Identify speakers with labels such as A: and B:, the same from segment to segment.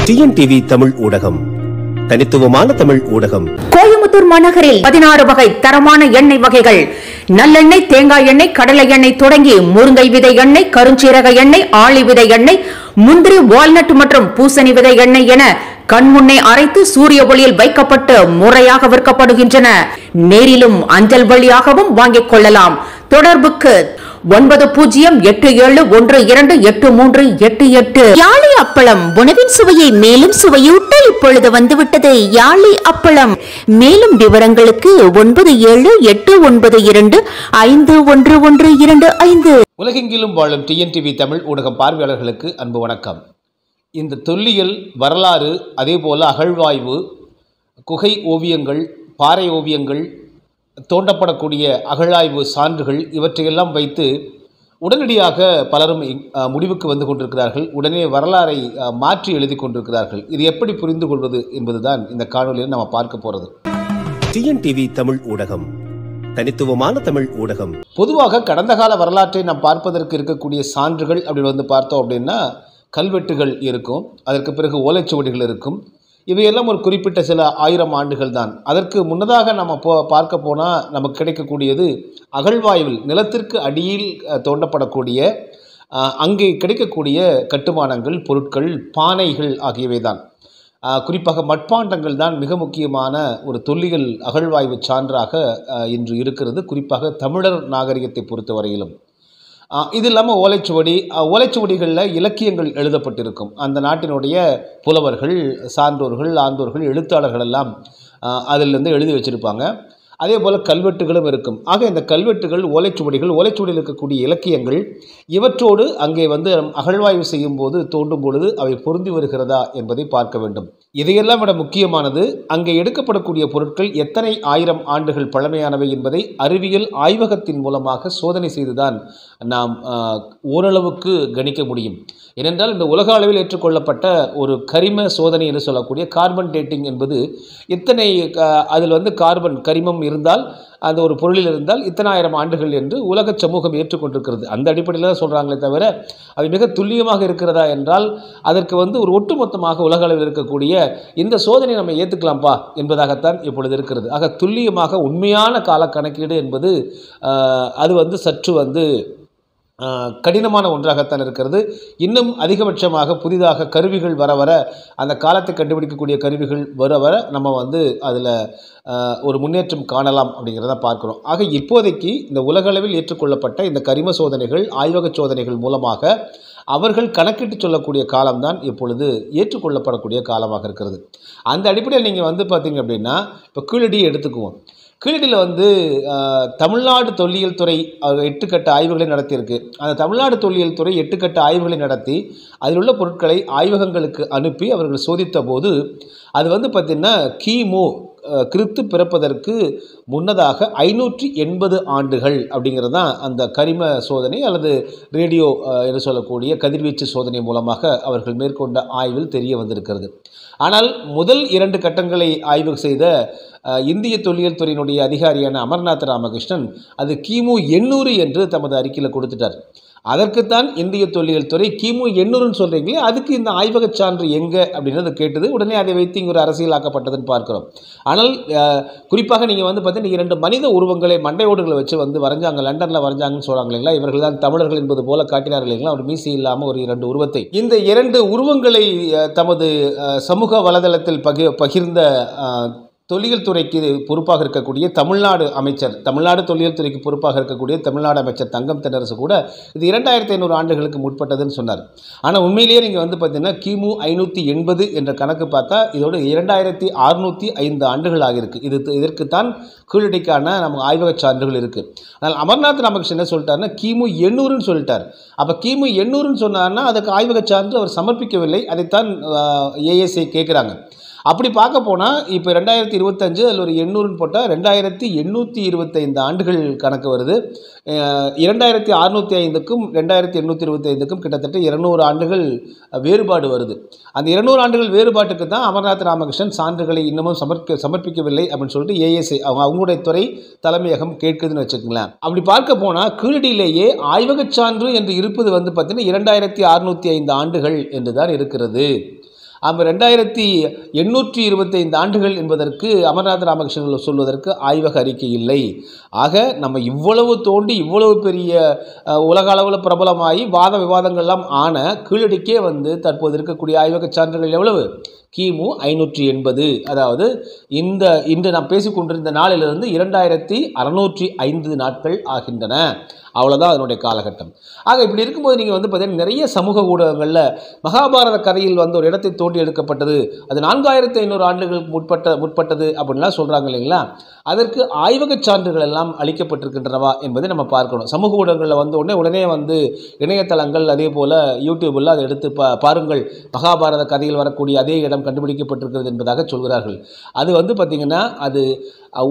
A: TNTV Tamil ஊடகம், தனித்துவமான தமிழ் ஊடகம்.
B: கோயம்புத்தூர் மாநகரில் 16 வகை தரமான எண்ணெய் வகைகள், நல்லெண்ணெய், தேங்காய் எண்ணெய், கடலை எண்ணெய் தொடங்கி முருங்கை விதை எண்ணெய், கருஞ்சீரக எண்ணெய், ஆளி விதை எண்ணெய், முந்திரி, வால்நட் மற்றும் பூசணி விதை எண்ணெய் என கண்முன்னே அரைத்து சூரிய ஒளியில் வைக்கப்பட்டு முறையாக விற்கப்படுகின்றன. நேரிலும் அஞ்சல் வழியாகவும் வாங்கிக் கொள்ளலாம். தொடர்புக்கு 9087128388.
C: யாழி அப்பளம் உணவின் சுவையை மேலும் சுவையூட்ட இப்பொழுது வந்துவிட்டது யாழி அப்பளம். மேலும் விவரங்களுக்கு 9789251125.
D: உலகெங்கிலும் வாழும் டிஎன்டிவி தமிழ் ஊடகம் பார்வையாளர்களுக்கு அன்பு வணக்கம். இந்த தொல்லியல் வரலாறு, அதேபோல அகழ்வாய்வு, குகை ஓவியங்கள், பாறை ஓவியங்கள், தோண்டப்படக்கூடிய அகழாய்வு சான்றுகள் இவற்றையெல்லாம் வைத்து உடனடியாக பலரும் முடிவுக்கு வந்து கொண்டிருக்கிறார்கள். உடனே வரலாறை மாற்றி எழுதி கொண்டிருக்கிறார்கள். இது எப்படி புரிந்து கொள்வது என்பதுதான் இந்த காணொலியில் நம்ம பார்க்க போகிறது.
A: டிஎன்டிவி தமிழ் ஊடகம், தனித்துவமான தமிழ் ஊடகம்.
D: பொதுவாக கடந்த கால வரலாற்றை நாம் பார்ப்பதற்கு இருக்கக்கூடிய சான்றுகள் அப்படின்னு வந்து பார்த்தோம் அப்படின்னா கல்வெட்டுகள் இருக்கும், அதற்கு பிறகு ஓலைச்சுவடிகள் இருக்கும். இவையெல்லாம் ஒரு குறிப்பிட்ட சில 1000 ஆண்டுகள் தான். அதற்கு முன்னதாக நம்ம பார்க்க போனால் நமக்கு கிடைக்கக்கூடியது அகழ்வாய்வில் நிலத்திற்கு அடியில் தோண்டப்படக்கூடிய அங்கே கிடைக்கக்கூடிய கட்டுமானங்கள், பொருட்கள், பானைகள் ஆகியவை தான். குறிப்பாக மட்பாண்டங்கள் தான் மிக முக்கியமான ஒரு தொல்லியல் அகழ்வாய்வு சான்றாக இன்று இருக்கிறது, குறிப்பாக தமிழர் நாகரிகத்தை பொறுத்தவரையிலும். இது இல்லாமல் ஓலைச்சுவடிகளில் இலக்கியங்கள் எழுதப்பட்டிருக்கும். அந்த நாட்டினுடைய புலவர்கள், சான்றோர்கள், ஆண்டோர்கள், எழுத்தாளர்கள் எல்லாம் அதிலிருந்து எழுதி வச்சுருப்பாங்க. அதே போல் கல்வெட்டுகளும் இருக்கும். ஆக இந்த கல்வெட்டுகள், ஓலைச்சுவடியில் இருக்கக்கூடிய இலக்கியங்கள், இவற்றோடு அங்கே வந்து அகழ்வாய்வு செய்யும் போது, தோண்டும் பொழுது அவை பொருந்தி வருகிறதா என்பதை பார்க்க வேண்டும். இதையெல்லாம் விட முக்கியமானது, அங்கே எடுக்கப்படக்கூடிய பொருட்கள் எத்தனை 1000 ஆண்டுகள் பழமையானவை என்பதை அறிவியல் ஆய்வகத்தின் மூலமாக சோதனை செய்துதான் நாம் ஓரளவுக்கு கணிக்க முடியும். ஏனென்றால் இந்த உலக அளவில் ஏற்றுக்கொள்ளப்பட்ட ஒரு கரிம சோதனை என்று சொல்லக்கூடிய கார்பன் டேட்டிங் என்பது எத்தனை அதில் வந்து கரிமம் இருந்தால், அந்த ஒரு பொருளில் இருந்தால் இத்தனை 1000 ஆண்டுகள் என்று உலக சமூகம் ஏற்றுக்கொண்டிருக்கிறது. அந்த அடிப்படையில் தான் சொல்கிறாங்களே தவிர அது மிக துல்லியமாக இருக்கிறதா என்றால் அதற்கு வந்து ஒரு ஒட்டுமொத்தமாக உலக அளவில் இருக்கக்கூடிய இந்த சோதனை நம்ம ஏற்றுக்கலாம்ப்பா என்பதாகத்தான் இப்பொழுது இருக்கிறது. ஆக துல்லியமாக உண்மையான கால கணக்கீடு என்பது அது வந்து சற்று வந்து கடினமான ஒன்றாகத்தான் இருக்கிறது. இன்னும் அதிகபட்சமாக புதிதாக கருவிகள் வர வர, அந்த காலத்தை கண்டுபிடிக்கக்கூடிய கருவிகள் வர நம்ம வந்து அதில் ஒரு முன்னேற்றம் காணலாம் அப்படிங்கிறத பார்க்குறோம். ஆக இப்போதைக்கு இந்த உலகளவில் ஏற்றுக்கொள்ளப்பட்ட இந்த கரிம சோதனைகள், ஆய்வக சோதனைகள் மூலமாக அவர்கள் கணக்கிட்டு சொல்லக்கூடிய காலம்தான் இப்பொழுது ஏற்றுக்கொள்ளப்படக்கூடிய காலமாக இருக்கிறது. அந்த அடிப்படையில் நீங்கள் வந்து பார்த்தீங்க அப்படின்னா, இப்போ கீழடியை எடுத்துக்குவோம். கீழடியில் வந்து தமிழ்நாடு தொல்லியல் துறை 8 கட்ட ஆய்வுகளை நடத்தியிருக்கு. அந்த தமிழ்நாடு தொல்லியல் துறை 8 கட்ட ஆய்வுகளை நடத்தி அதில் உள்ள பொருட்களை ஆய்வகங்களுக்கு அனுப்பி அவர்கள் சோதித்த போது அது வந்து பார்த்திங்கன்னா கிமு கிறிஸ்து பிறப்பதற்கு முன்னதாக 580 ஆண்டுகள் அப்படிங்கிறது தான் அந்த கரிம சோதனை அல்லது ரேடியோ என்று சொல்லக்கூடிய கதிர்வீச்சு சோதனை மூலமாக அவர்கள் மேற்கொண்ட ஆய்வில் தெரிய வந்திருக்கிறது. ஆனால் முதல் 2 கட்டங்களை ஆய்வு செய்த இந்திய தொல்லியல் துறையினுடைய அதிகாரியான அமர்நாத் ராமகிருஷ்ணன் அது கிமு 800 என்று தமது அறிக்கையில் கொடுத்துட்டார். அதற்குத்தான் இந்திய தொல்லியல் துறை கிமு 800ன்னு சொல்கிறீங்களே, அதுக்கு இந்த ஆய்வக சான்று எங்கே அப்படின்றது கேட்டது. உடனே அதை வைத்து இங்கே ஒரு அரசியலாக்கப்பட்டதுன்னு பார்க்குறோம். ஆனால் குறிப்பாக நீங்கள் வந்து பார்த்தீங்கன்னா 2 மனித உருவங்களை மண்டையோடுகளை வச்சு வந்து வரைஞ்சாங்க, லண்டனில் வரைஞ்சாங்கன்னு சொல்கிறாங்க இல்லைங்களா. இவர்கள் தான் தமிழர்கள் என்பது போல காட்டினார்கள் இல்லைங்களா, ஒரு மீசி இல்லாமல் ஒரு 2 உருவத்தை. இந்த 2 உருவங்களை தமது சமூக வலைதளத்தில் பகிர்ந்த தொல்லியல் துறைக்கு பொறுப்பாக இருக்கக்கூடிய தமிழ்நாடு தொல்லியல் துறைக்கு பொறுப்பாக இருக்கக்கூடிய தமிழ்நாடு அமைச்சர் தங்கம் தென்னரசு கூட இது 2500 ஆண்டுகளுக்கு முற்பட்டதுன்னு சொன்னார். ஆனால் உண்மையிலேயே நீங்கள் வந்து பார்த்தீங்கன்னா கிமு 580 என்ற கணக்கு பார்த்தா இதோடு 2605 ஆண்டுகள் ஆகியிருக்கு. இதற்குத்தான் கீழடிக்கான நம்ம ஆய்வக சான்றுகள் இருக்குது. ஆனால் அமர்நாத் ராமகிருஷ்ணன் என்ன சொல்லிட்டாருன்னா கிமு 800ன்னு சொல்லிட்டார். அப்போ கிமு 800ன்னு சொன்னார்னா அதுக்கு ஆய்வக சான்று அவர் சமர்ப்பிக்கவில்லை. அதைத்தான் ஏஎஸ்ஐ கேட்குறாங்க. அப்படி பார்க்க போனால் இப்போ 2025 அதில் ஒரு 800ன்னு போட்டால் 2825 ஆண்டுகள் கணக்கு வருது. 2605க்கும் 2825க்கும் கிட்டத்தட்ட 200 ஆண்டுகள் வேறுபாடு வருது. அந்த 200 ஆண்டுகள் வேறுபாட்டுக்கு தான் அமர்நாத் ராமகிருஷ்ணன் சான்றுகளை இன்னமும் சமர்ப்பிக்கவில்லை அப்படின்னு சொல்லிட்டு ஏஎஸ்ஐ அவங்களுடைய துறை தலைமையகம் கேட்குதுன்னு வச்சுக்கோங்களேன். அப்படி பார்க்க போனால் கீழடியிலேயே ஆய்வக சான்று என்று இருப்பது வந்து பார்த்தீங்கன்னா 2605 ஆண்டுகள் என்று தான் இருக்கிறது. அப்போ 2825 ஆண்டுகள் என்பதற்கு அமர்நாத் ராமகிருஷ்ணன் சொல்வதற்கு ஆய்வக அறிக்கை இல்லை. ஆக நம்ம இவ்வளவு தோண்டி இவ்வளவு பெரிய உலக அளவில் பிரபலமாகி வாத விவாதங்கள்லாம் ஆன கீழடிக்கே வந்து தற்போது இருக்கக்கூடிய ஆய்வக சான்றுகள் எவ்வளவு? கிமு 580. அதாவது இன்று நாம் பேசிக்கொண்டிருந்த நாளிலிருந்து 2605 நாட்கள் ஆகின்றன. அவ்வளோதான் அதனுடைய காலகட்டம். ஆக இப்படி இருக்கும்போது நீங்கள் வந்து பார்த்தீங்கன்னா நிறைய சமூக ஊடகங்களில் மகாபாரத கதையில் வந்து ஒரு இடத்தை தோண்டி எடுக்கப்பட்டது, அது 4500 ஆண்டுகளுக்கு முற்பட்டது அப்படின்லாம் சொல்கிறாங்க இல்லைங்களா? அதற்கு ஆய்வக சான்றுகள் எல்லாம் அளிக்கப்பட்டிருக்கின்றனவா என்பதை நம்ம பார்க்கணும். சமூக ஊடகங்களில் வந்து உடனே வந்து இணையதளங்கள் அதே போல் யூடியூபில் அதை எடுத்து பாருங்கள், மகாபாரத கதையில் வரக்கூடிய அதே இடம் கண்டுபிடிக்கப்பட்டிருக்கிறது என்பதாக சொல்கிறார்கள். அது வந்து பார்த்திங்கன்னா அது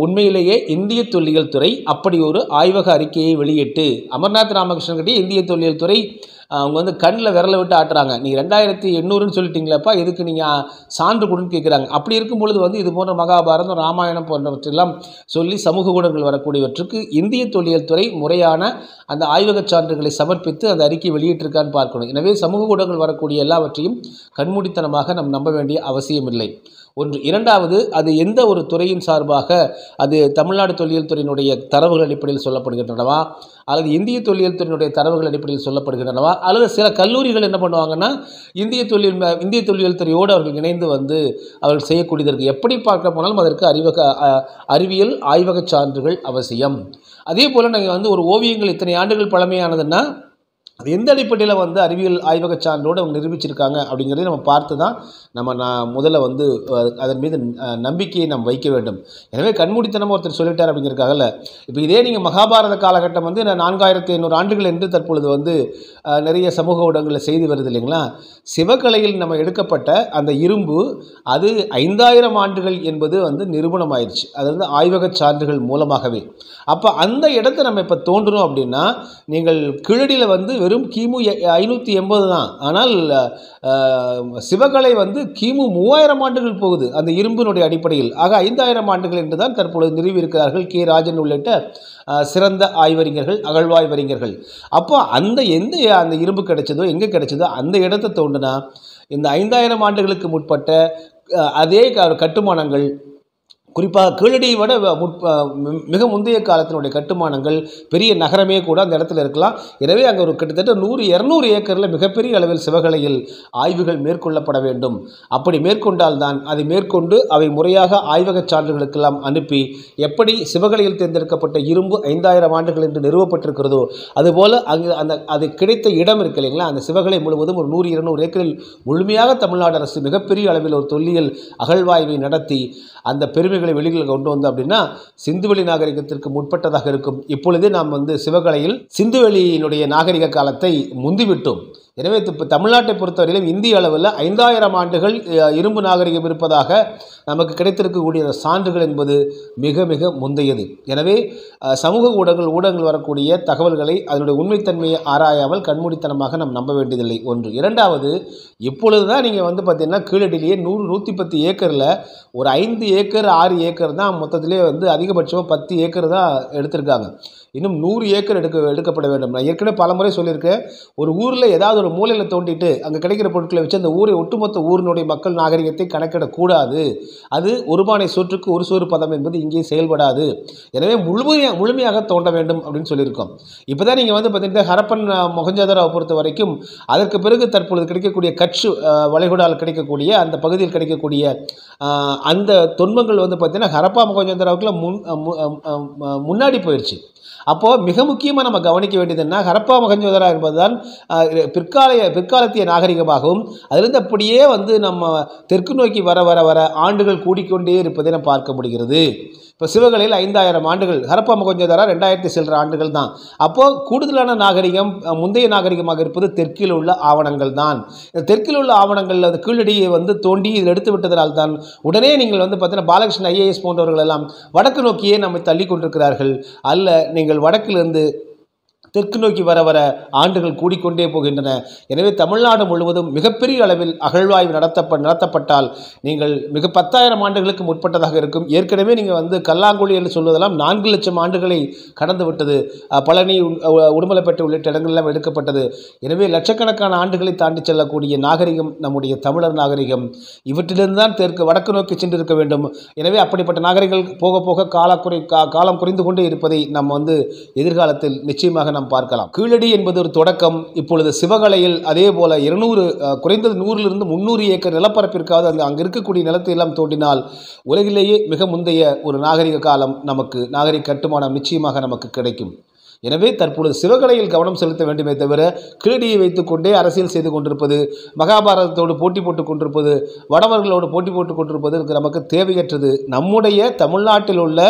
D: உண்மையிலேயே இந்திய தொல்லியல் துறை அப்படி ஒரு ஆய்வக அறிக்கையை வெளியிட்டு அமர்நாத் ராமகிருஷ்ணன் கிட்டே இந்திய தொல்லியல் துறை அவங்க வந்து கண்ணில் விரலை விட்டு ஆட்டுறாங்க. நீங்கள் 2800ன்னு சொல்லிட்டீங்களப்பா, எதுக்கு நீங்கள் சான்று கொடுன்னு கேட்குறாங்க. அப்படி இருக்கும் பொழுது வந்து இது போன்ற மகாபாரதம் ராமாயணம் போன்றவற்றெல்லாம் சொல்லி சமூக ஊடகங்கள் வரக்கூடியவற்றுக்கு இந்திய தொல்லியல் துறை முறையான அந்த ஆய்வக சான்றுகளை சமர்ப்பித்து அந்த அறிக்கை வெளியிட்டிருக்கான்னு பார்க்கணும். எனவே சமூக ஊடகங்கள் வரக்கூடிய எல்லாவற்றையும் கண்மூடித்தனமாக நாம் நம்ப வேண்டிய அவசியம் இல்லை. ஒன்று. இரண்டாவது, அது எந்த ஒரு துறையின் சார்பாக, அது தமிழ்நாடு தொல்லியல் துறையினுடைய தரவுகள் அடிப்படையில் சொல்லப்படுகின்றனவா, அல்லது இந்திய தொல்லியல் துறையினுடைய தரவுகள் அடிப்படையில் சொல்லப்படுகின்றனவா, அல்லது சில கல்லூரிகள் என்ன பண்ணுவாங்கன்னா இந்திய தொல்லியல் துறையோடு அவர்கள் இணைந்து வந்து அவர்கள் செய்யக்கூடியதற்கு எப்படி பார்க்க போனாலும் அதற்கு அறிவியல் ஆய்வக சான்றுகள் அவசியம். அதே போல் நீங்கள் வந்து ஒரு ஓவியங்கள் இத்தனை ஆண்டுகள் பழமையானதுன்னா அது எந்த அடிப்படையில் வந்து அறிவியல் ஆய்வக சான்றோடு அவங்க நிரூபிச்சிருக்காங்க அப்படிங்கிறதையும் நம்ம பார்த்து தான் முதல்ல வந்து அதன் மீது நம்பிக்கையை நாம் வைக்க வேண்டும். எனவே கண்மூடித்தனம் ஒருத்தர் சொல்லிட்டார் அப்படிங்கிறதுக்காகல. இப்போ இதே நீங்கள் மகாபாரத காலகட்டம் வந்து 4500 ஆண்டுகள் என்று தற்பொழுது வந்து நிறைய சமூக ஊடகங்களில் செய்தி வருது இல்லைங்களா? சிவகலையில் நம்ம எடுக்கப்பட்ட அந்த இரும்பு அது 5000 ஆண்டுகள் என்பது வந்து நிரூபணம் ஆயிடுச்சு. அது வந்து ஆய்வக சான்றுகள் மூலமாகவே. அப்போ அந்த இடத்தை நம்ம இப்போ தோன்றணும் அப்படின்னா நீங்கள் கீழடியில் வந்து வெறும் கிமு 580 தான். ஆனால் சிவகலை வந்து கிமு 3000 ஆண்டுகள் போகுது அந்த இரும்பினுடைய அடிப்படையில். ஆக 5000 ஆண்டுகள் என்று தான் தற்பொழுது நிறுவியிருக்கிறார்கள் கே ராஜன் உள்ளிட்ட சிறந்த ஆய்வறிஞர்கள், அகழ்வாய்வறிஞர்கள். அப்போ அந்த இரும்பு கிடைச்சதோ எங்கே கிடைச்சதோ அந்த இடத்தை தோண்டுனா இந்த 5000 ஆண்டுகளுக்கு முற்பட்ட அதே கட்டுமானங்கள், குறிப்பாக கீழடியை விட மிக முந்தைய காலத்தினுடைய கட்டுமானங்கள், பெரிய நகரமே கூட அந்த இடத்துல இருக்கலாம். எனவே அங்கே ஒரு கிட்டத்தட்ட 100-200 ஏக்கரில் மிகப்பெரிய அளவில் சிவகலையில் ஆய்வுகள் மேற்கொள்ளப்பட வேண்டும். அப்படி மேற்கொண்டால்தான் அதை மேற்கொண்டு அவை முறையாக ஆய்வக சான்றுகளுக்கெல்லாம் அனுப்பி எப்படி சிவகலையில் தேர்ந்தெடுக்கப்பட்ட இரும்பு 5000 ஆண்டுகள் என்று நிறுவப்பட்டிருக்கிறதோ அதுபோல் அது கிடைத்த இடம் இருக்கு இல்லைங்களா, அந்த சிவகலை முழுவதும் ஒரு 100-200 ஏக்கரில் முழுமையாக தமிழ்நாடு அரசு மிகப்பெரிய அளவில் ஒரு தொல்லியல் அகழ்வாய்வை நடத்தி அந்த பெருமைகளை வெளியில் கொண்டு வந்தோம் அப்படின்னா சிந்துவெளி நாகரிகத்திற்கு முற்பட்டதாக இருக்கும். இப்பொழுதே நாம் வந்து சிவகலையில் சிந்துவெளியினுடைய நாகரிக காலத்தை முந்திவிட்டோம். எனவே தமிழ்நாட்டை பொறுத்தவரையிலும் இந்திய அளவில் 5000 ஆண்டுகள் இரும்பு நாகரிகம் இருப்பதாக நமக்கு கிடைத்திருக்கக்கூடிய சான்றுகள் என்பது மிக மிக முந்தையது. எனவே சமூக ஊடகங்கள் வரக்கூடிய தகவல்களை அதனுடைய உண்மைத்தன்மையை ஆராயாமல் கண்மூடித்தனமாக நாம் நம்ப வேண்டியதில்லை. ஒன்று. இரண்டாவது, இப்பொழுது தான் நீங்கள் வந்து பார்த்தீங்கன்னா கீழடியிலேயே 100-110 ஏக்கரில் ஒரு 5 ஏக்கர் 6 ஏக்கர் தான் மொத்தத்திலே வந்து அதிகபட்சமாக 10 ஏக்கர் தான் எடுத்திருக்காங்க. இன்னும் 100 ஏக்கர் எடுக்கப்பட வேண்டும். நான் ஏற்கனவே பல முறை சொல்லியிருக்கேன், ஒரு ஊரில் ஏதாவது ஒரு மூலையில் தோண்டிட்டு அங்கே கிடைக்கிற பொருட்களை வச்சு அந்த ஒட்டுமொத்த ஊரினுடைய மக்கள் நாகரிகத்தை கணக்கிடக்கூடாது. அது ஒருபானை சோற்றுக்கு ஒரு சோறு பதம் என்பது இங்கே செயல்படாது. எனவே முழுமையாக தோண்ட வேண்டும் அப்படின்னு சொல்லியிருக்கோம். இப்போ தான் நீங்கள் வந்து பார்த்தீங்கன்னா ஹரப்பன் மொஹஞ்சதாரோவை பொறுத்த வரைக்கும் அதற்கு பிறகு தற்பொழுது கிடைக்கக்கூடிய கட்ச் வளைகுடாவில் கிடைக்கக்கூடிய அந்த பகுதியில் கிடைக்கக்கூடிய அந்த தொன்மங்கள் வந்து பார்த்தீங்கன்னா ஹரப்பா மொஹஞ்சதாரோவுக்குள்ள முன்னாடி போயிடுச்சு. அப்போது மிக முக்கியமாக நம்ம கவனிக்க வேண்டியது என்ன, ஹரப்பா மொஹஞ்சதாரோ என்பதுதான் பிற்காலத்திய நாகரிகமாகவும் அதிலிருந்து அப்படியே வந்து நம்ம தெற்கு நோக்கி வர வர வர ஆண்டுகள் கூடிக்கொண்டே இருப்பதை நம்ம பார்க்க முடிகிறது. இப்போ சிவகலையில் 5000 ஆண்டுகள், ஹரப்பா மொஹஞ்சதாரோ 2000 சில்லற ஆண்டுகள் தான். அப்போது கூடுதலான நாகரிகம் முந்தைய நாகரிகமாக இருப்பது தெற்கில் உள்ள ஆவணங்கள் தான். தெற்கில் உள்ள ஆவணங்கள் அது கீழடியை வந்து தோண்டி இதில் எடுத்து விட்டதனால்தான் உடனே நீங்கள் வந்து பார்த்தீங்கன்னா பாலகிருஷ்ணன் IAS போன்றவர்கள் எல்லாம் வடக்கு நோக்கியே நம்மை தள்ளி கொண்டிருக்கிறார்கள். அல்ல, நீங்கள் வடக்கிலிருந்து தெற்கு நோக்கி வர வர ஆண்டுகள் கூடிக்கொண்டே போகின்றன. எனவே தமிழ்நாடு முழுவதும் மிகப்பெரிய அளவில் அகழ்வாய்வு நடத்தப்பட்டால் நீங்கள் மிக 10,000 ஆண்டுகளுக்கு முற்பட்டதாக இருக்கும். ஏற்கனவே நீங்கள் கல்லாங்குழி என்று சொல்வதெல்லாம் 4 லட்சம் ஆண்டுகளை கடந்து விட்டது. பழனி, உடுமலைப்பேட்டை உள்ளிட்ட இடங்களெல்லாம் எடுக்கப்பட்டது. எனவே லட்சக்கணக்கான ஆண்டுகளை தாண்டி செல்லக்கூடிய நாகரிகம் நம்முடைய தமிழர் நாகரிகம். இவற்றிலிருந்து தான் வடக்கு நோக்கி சென்றிருக்க வேண்டும். எனவே அப்படிப்பட்ட நாகரிகங்கள் போக போக காலம் குறைந்து கொண்டே இருப்பதை நாம் எதிர்காலத்தில் நிச்சயமாக நாம் பார்க்கலாம். கீழடி என்பது ஒரு தொடக்கம். இப்பொழுது சிவகலையில் அதே போல 200 குறைந்தது 100 300 ஏக்கர் நிலப்பரப்பிற்காவது அங்கு இருக்கக்கூடிய நிலத்தை எல்லாம் தோண்டினால் உலகிலேயே மிக முந்தைய ஒரு நாகரிக காலம் நாகரிக கட்டுமானம் நிச்சயமாக நமக்கு கிடைக்கும். எனவே தற்பொழுது சிவகலையில் கவனம் செலுத்த வேண்டுமே தவிர கீழடியை வைத்துக்கொண்டே அரசியல் செய்து கொண்டிருப்பது, மகாபாரதத்தோடு போட்டி போட்டுக் கொண்டிருப்பது, வடவர்களோடு போட்டி போட்டுக் கொண்டிருப்பது நமக்கு தேவையற்றது. நம்முடைய தமிழ்நாட்டில் உள்ள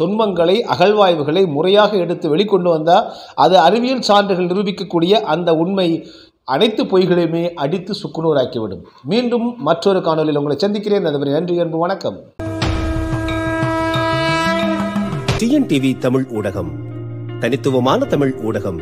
D: துன்பங்களை, அகழ்வாய்வுகளை முறையாக எடுத்து வெளிக்கொண்டு வந்தால் அது அறிவியல் சான்றுகள் நிரூபிக்கக்கூடிய அந்த உண்மை அனைத்து பொய்களையுமே அடித்து சுக்குநூறாக்கிவிடும். மீண்டும் மற்றொரு காணொலியில் உங்களை சந்திக்கிறேன். அதுவரை நன்றி, அன்பு, வணக்கம்.
A: டிஎன்டிவி தமிழ் ஊடகம், தனித்துவமான தமிழ் ஊடகம்.